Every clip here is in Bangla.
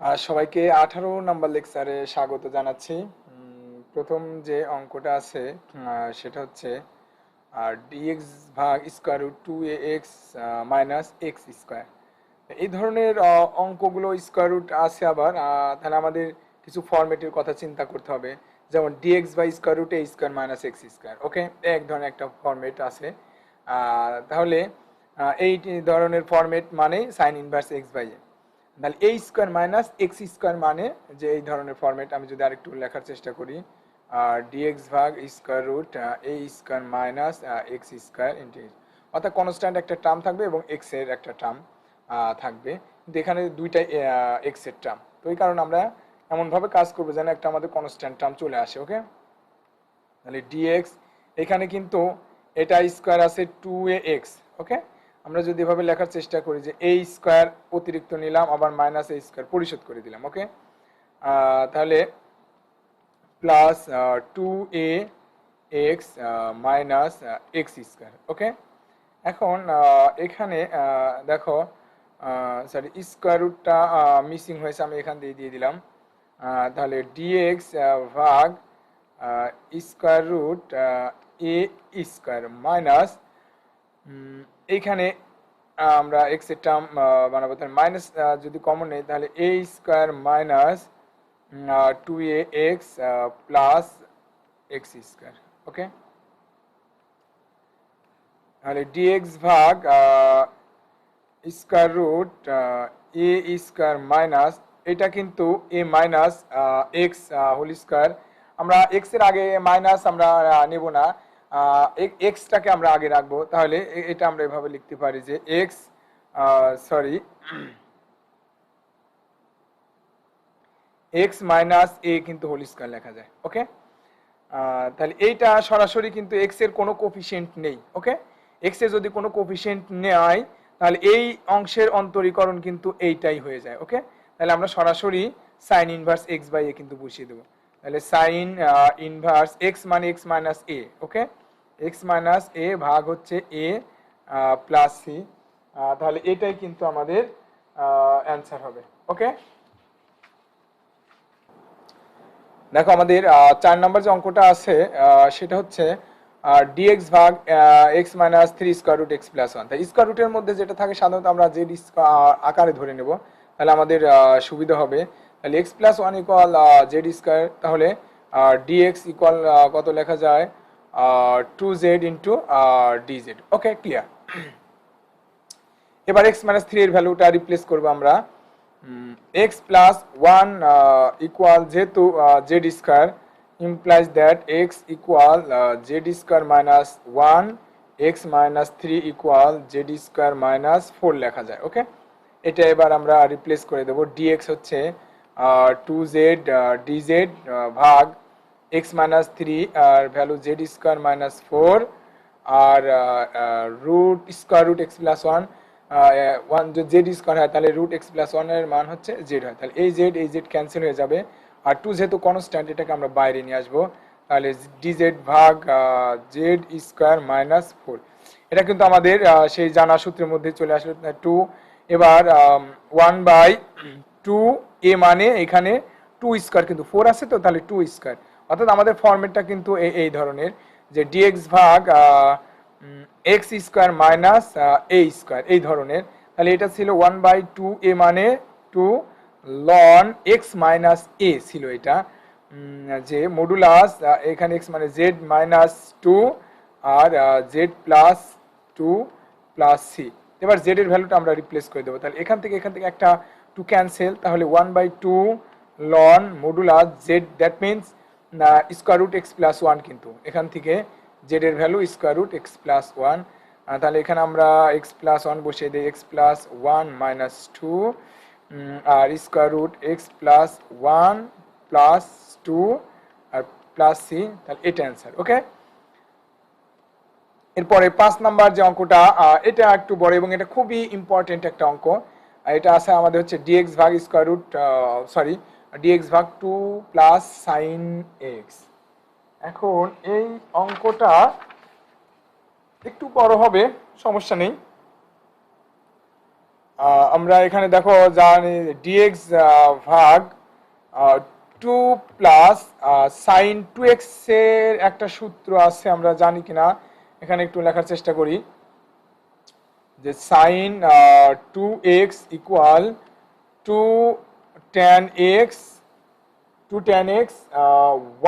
সবাইকে 18 নাম্বার লেকচারে স্বাগত জানাচ্ছি। প্রথম যে অঙ্কটা আছে সেটা হচ্ছে ডিএক্স ভাগ square root 2ax minus X square. এই ধরনের অঙ্কগুলো স্কোয়ার রুট আছে আবার, তাহলে আমাদের কিছু ফরম্যাটের কথা চিন্তা করতে হবে। যেমন D X by square root A square minus X square, okay, এক ধরনের একটা ফরম্যাট আছে। তাহলে এই ধরনের ফরম্যাট মানে সাইন ইনভার্স এক্স বাই এ। তাহলে A square minus X square মানে যে এই ধরনের ফরম্যাট, আমি যদি আরেকটু লেখার চেষ্টা করি, ডিএক্স ভাগ square root A square minus X square into, অর্থাৎ কনস্ট্যান্ট একটা টার্ম থাকবে এবং এক্স এর একটা টার্ম থাকবে, কিন্তু এখানে দুইটা এক্স এর টার্ম, তো এই কারণে আমরা এমনভাবে কাজ করবো যেন একটা আমাদের কনস্ট্যান্ট টার্ম চলে আসে। ওকে, তাহলে ডিএক্স এখানে কিন্তু এটা স্কোয়ার আছে 2ax। ওকে, আমরা যদি এভাবে লেখার চেষ্টা করি যে a স্কোয়ার অতিরিক্ত নিলাম, আবার মাইনাস a স্কোয়ার পরিশোধ করে দিলাম। ওকে, তাহলে plus 2ax minus X square. Okay, এখন এখানে দেখো, সরি, স্কোয়ার রুটটা মিসিং হয়েছে, আমি এখান দিয়ে দিয়ে দিলাম। তাহলে ডিএক্স ভাগ square root A square minus, এইখানে আমরা এক্স এর টার্ম বানাবো, তাহলে মাইনাস যদি কমন নেই তাহলে A square minus 2ax plus X square. Okay, তাহলে ডিএক্স ভাগ square root A square minus, এটা কিন্তু A minus X whole square. আমরা এক্স এর আগে মাইনাস আমরা নেব না, এক্সটাকে আমরা আগে রাখবো। তাহলে এটা আমরা এভাবে লিখতে পারি যে এক্স, সরি, এক্স মাইনাস এ কিন্তু হোল স্কোয়ার লেখা যায়। ওকে, তাহলে এইটা সরাসরি কিন্তু এক্স এর কোনো কোফিশিয়েন্ট নেই। ওকে, এক্স এর যদি কোনো কোফিশিয়েন্ট নেয় তাহলে এই অংশের অন্তরীকরণ কিন্তু এইটাই হয়ে যায়। ওকে, তাহলে আমরা সরাসরি সাইন ইনভার্স এক্স বাই এ কিন্তু বসিয়ে দেবো। তাহলে সাইন ইনভার্স এক্স মানে এক্স মাইনাস এ। ওকে, এক্স মাইনাস এ ভাগ হচ্ছে এ প্লাস সি, তাহলে এটাই কিন্তু আমাদের অ্যান্সার হবে। ওকে, দেখো আমাদের 4 নম্বর যে অঙ্কটা আছে সেটা হচ্ছে ডিএক্স ভাগ x minus three square root X plus one. তাই স্কোয়ার রুটের মধ্যে যেটা থাকে সাধারণত আমরা জেড আকারে ধরে নেব, তাহলে আমাদের সুবিধা হবে। তাহলে x plus one equal Z square, তাহলে ডিএক্স ইকুয়াল কত লেখা যায়, 2z ইন্টু ডিজেড। ওকে, ক্লিয়ার। এবার এক্স মাইনাস থ্রি এর ভ্যালুটা রিপ্লেস করবো আমরা, এক্স প্লাস ওয়ান ইকুয়াল, যেহেতু Z square implies that x equal Z square minus one, x minus three equal Z square minus four লেখা যায়। ওকে, এটা এবার আমরা রিপ্লেস করে দেবো, ডিএক্স হচ্ছে 2z ডিজেড ভাগ এক্স মাইনাস থ্রি আর value Z square minus four, আর root square root X plus one, one যদি জেড স্কোয়ার হয় তাহলে রুট এক্স প্লাস ওয়ানের মান হচ্ছে জেড হয়, তাহলে এই জেড ক্যান্সেল হয়ে যাবে, আর টু যেহেতু কনস্ট্যান্ট এটাকে আমরা বাইরে নিয়ে আসবো, তাহলে ডিজেড ভাগ জেড স্কোয়ার মাইনাস ফোর। এটা কিন্তু আমাদের সেই জানা সূত্রের মধ্যে চলে আসলো টু। এবার ওয়ান বাই টু এ মানে এখানে টু স্কোয়ার কিন্তু ফোর আছে, তো তাহলে টু স্কোয়ার, অর্থাৎ আমাদের ফর্মেটটা কিন্তু এই ধরনের যে ডিএক্স ভাগ এক্স স্কোয়ার মাইনাস এ স্কোয়ার, এই ধরনের। তাহলে এটা ছিল ওয়ান বাই টু এ মানে two ln X minus A ছিল এটা, যে মডুলাস এখানে এক্স মানে জেড মাইনাস টু আর Z plus two plus C. এবার জেড এর ভ্যালুটা আমরা রিপ্লেস করে দেবো, তাহলে এখান থেকে একটা টু ক্যান্সেল, তাহলে one by two ln modulus Z, that means square root X plus one, কিন্তু এখান থেকে জেড এর value square root X plus one. তাহলে এখানে আমরা এক্স প্লাস ওয়ান বসিয়ে দিই, X plus one minus two আর square root X plus one plus two আর প্লাস সি, তাহলে এটা অ্যান্সার। ওকে, এরপরে 5 নাম্বার যে অঙ্কটা, এটা একটু বড় এবং এটা খুবই ইম্পর্টেন্ট একটা অঙ্ক। এটা আছে আমাদের হচ্ছে ডিএক্স ভাগ স্কোয়ার রুট, সরি, ডিএক্স ভাগ টু প্লাস সাইন এক্স। এখন এই অঙ্কটা একটু বড় হবে, সমস্যা নেই। আমরা এখানে দেখো জানি dx ভাগ 2 প্লাস সাইন 2x এর একটা সূত্র আছে, আমরা জানি কিনা এখানে একটু লেখার চেষ্টা করি যে sine 2x equal to tan x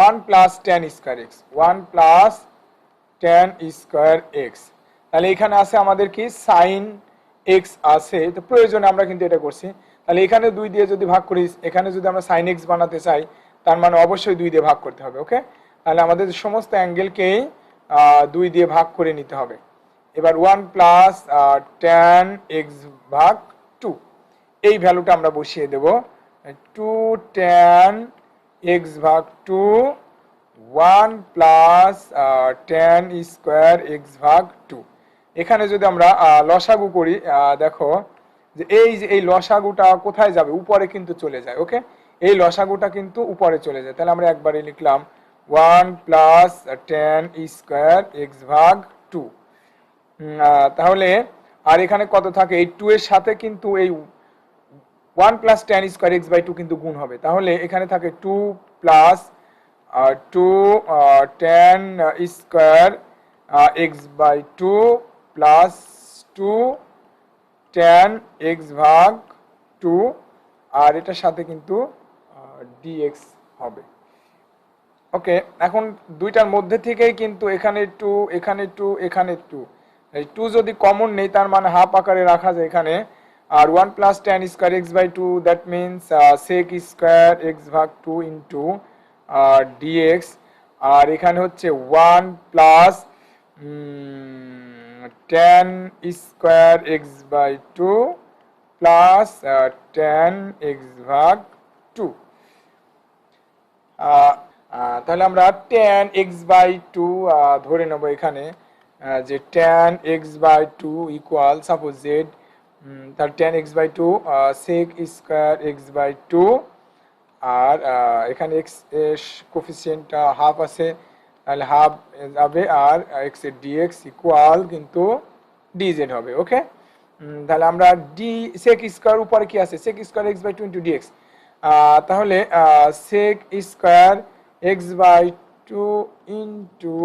1 plus tan square x 1 plus tan square x। তাহলে এখানে আছে আমাদের কি সাইন x আছে, তো প্রয়োজনে আমরা কিন্তু এটা করছি। তাহলে এখানে 2 দিয়ে যদি ভাগ করি, এখানে যদি আমরা সাইন x বানাতে চাই তার মানে অবশ্যই 2 দিয়ে ভাগ করতে হবে। ওকে, তাহলে আমাদের সমস্ত অ্যাঙ্গেলকেই 2 দিয়ে ভাগ করে নিতে হবে। এবার 1 প্লাস tan x ভাগ 2 এই ভ্যালুটা আমরা বসিয়ে দেব। 2 tan x ভাগ 2 1 প্লাস tan স্কয়ার x ভাগ 2। এখানে যদি আমরা লসাগু করি, দেখো যে এই লসাগুটা কোথায় যাবে, উপরে কিন্তু চলে যায়। ওকে, এই লসাগুটা কিন্তু উপরে চলে যায়। তাহলে আমরা একবারে লিখলাম 1 প্লাস tan স্কয়ার x ভাগ 2। তাহলে আর এখানে কত থাকে, এই 2 এর সাথে কিন্তু এই 1 plus tan square x by 2 কিন্তু গুণ হবে। তাহলে এখানে থাকে 2 plus 2 tan square x by 2 plus 2 tan x ভাগ 2, আর এটার সাথে কিন্তু dx হবে। ওকে, এখন দুইটার মধ্যে থেকেই কিন্তু এখানে 2 এখানে 2 এখানে 2, এই 2 যদি কমন নেই তার মানে হাফ আকারে রাখা যায় এখানে। আর 1 plus tan square x by 2 that means sec square x ভাগ 2 ইনটু dx। আর এখানে হচ্ছে 1 plus tan square x by 2 plus tan x ভাগ 2। তাহলে আমরা tan x বাই 2 ধরে নেব এখানে, যে tan x by 2 equal suppose z, তাহলে tan x by 2 sec square x by 2, আর এখানে x এর কোফিসিয়েন্টটা হাফ আছে, তাহলে হাফ যাবে, আর x এর dx ইকুয়াল কিন্তু dz হবে। ওকে, তাহলে আমরা sec স্কয়ার উপরে কি আছে, sec square x by 2 into dx, তাহলে sec square x by 2 into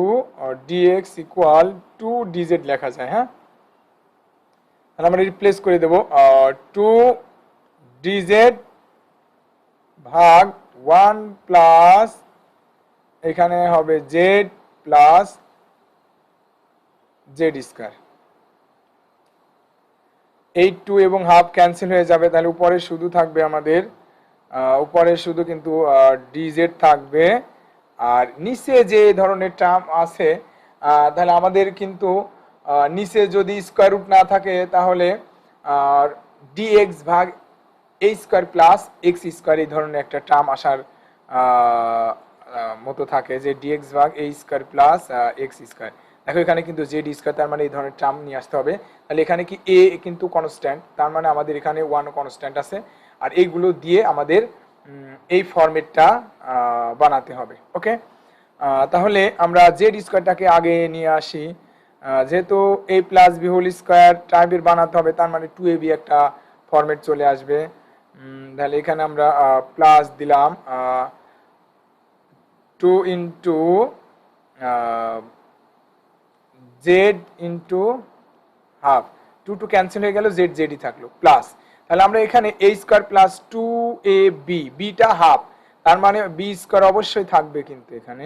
dx equal 2 dz লেখা যায়। হ্যাঁ, তাহলে আমরা রিপ্লেস করে দেব 2 dz ভাগ 1 প্লাস এখানে হবে z প্লাস z স্কয়ার। এই 2 এবং হাফ ক্যান্সেল হয়ে যাবে, তাহলে উপরে শুধু থাকবে আমাদের, উপরে শুধু কিন্তু dz থাকবে। আর নিচে যে ধরনের টার্ম আছে, তাহলে আমাদের কিন্তু নিচে যদি স্কয়ার রুট না থাকে তাহলে dx ভাগ a square plus x square এই ধরনের একটা টার্ম আসার মতো থাকে, যে dx ভাগ a square plus x square. দেখো এখানে কিন্তু z স্কয়ার, তার মানে এই ধরনের টার্ম নিয়ে আসতে হবে। তাহলে এখানে কি a কিন্তু কনস্ট্যান্ট, তার মানে আমাদের এখানে 1 কনস্ট্যান্ট আছে, আর এইগুলো দিয়ে আমাদের এই ফরম্যাটটা বানাতে হবে। ওকে, তাহলে আমরা z স্কয়ারটাকে আগে নিয়ে আসি, যেহেতু a plus b whole square টাইপের বানাতে হবে, তার মানে 2ab একটা ফরম্যাট চলে আসবে। তাহলে এখানে আমরা প্লাস দিলাম 2 into z into half, 2 two cancel হয়ে গেল, z জেডই থাকলো, প্লাস তাহলে আমরা এখানে a স্কয়ার প্লাস 2ab, bটা হাফ, তার মানে b স্কয়ার অবশ্যই থাকবে কিন্তু এখানে।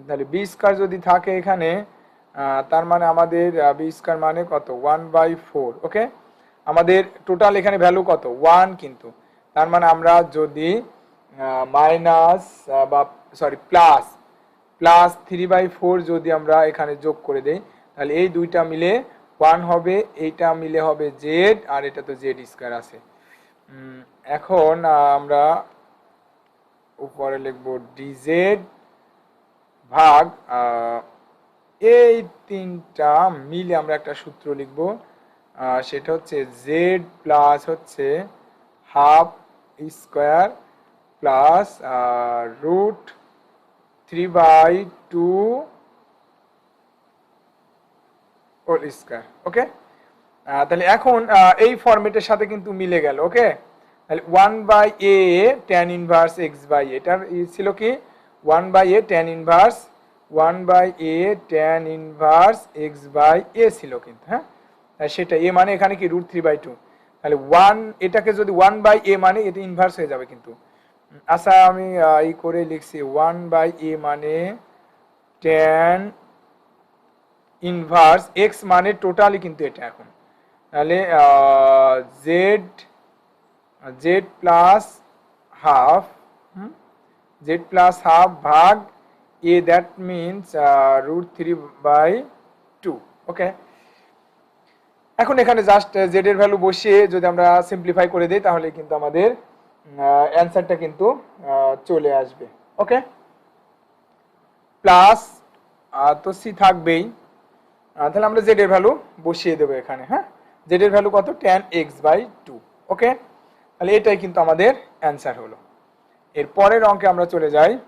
তাহলে b স্কয়ার যদি থাকে এখানে, তার মানে আমাদের b স্কয়ার মানে কত, 1/4। ওকে, আমাদের টোটাল এখানে ভ্যালু কত, 1 কিন্তু, তার মানে আমরা যদি মাইনাস বা সরি প্লাস 3/4 যদি আমরা এখানে যোগ করে দেই, তাহলে এই দুইটা মিলে 1 হবে, এইটা মিলে হবে z, আর এটা তো z স্কয়ার আছে। এখন আমরা উপরে লিখব dz ভাগ এই তিনটা মিলে আমরা একটা সূত্র লিখব, সেটা হচ্ছে z প্লাস হচ্ছে half square plus root 3/2 whole square. Okay, তাহলে এখন এই ফরম্যাটের সাথে কিন্তু মিলে গেল। ওকে, তাহলে 1/a tan inverse x by এটার ছিল কি 1/a tan inverse 1/a tan inverse x by a ছিল কিন্তু। হ্যাঁ, সেটা a মানে এখানে কি √3/2, তাহলে 1 এটাকে যদি 1/a মানে এটা ইনভার্স হয়ে যাবে কিন্তু। আচ্ছা আমি এই করে লিখছি 1/a মানে tan ইনভার্স x মানে টোটালি কিন্তু এটা এখন, তাহলে z প্লাস হাফ ভাগ a, দ্যাট মিনস √3/2। ওকে, এখন এখানে জাস্ট z এর ভ্যালু বসিয়ে যদি আমরা সিম্পলিফাই করে দিই তাহলে কিন্তু আমাদের অ্যান্সারটা কিন্তু চলে আসবে। ওকে, প্লাস তো c থাকবেই, তাহলে আমরা z এর ভ্যালু বসিয়ে দেবো এখানে। হ্যাঁ, z এর ভ্যালু কত tan x/2। ওকে, তাহলে এটাই কিন্তু আমাদের অ্যান্সার হলো। এর পরের অঙ্কে আমরা চলে যাই।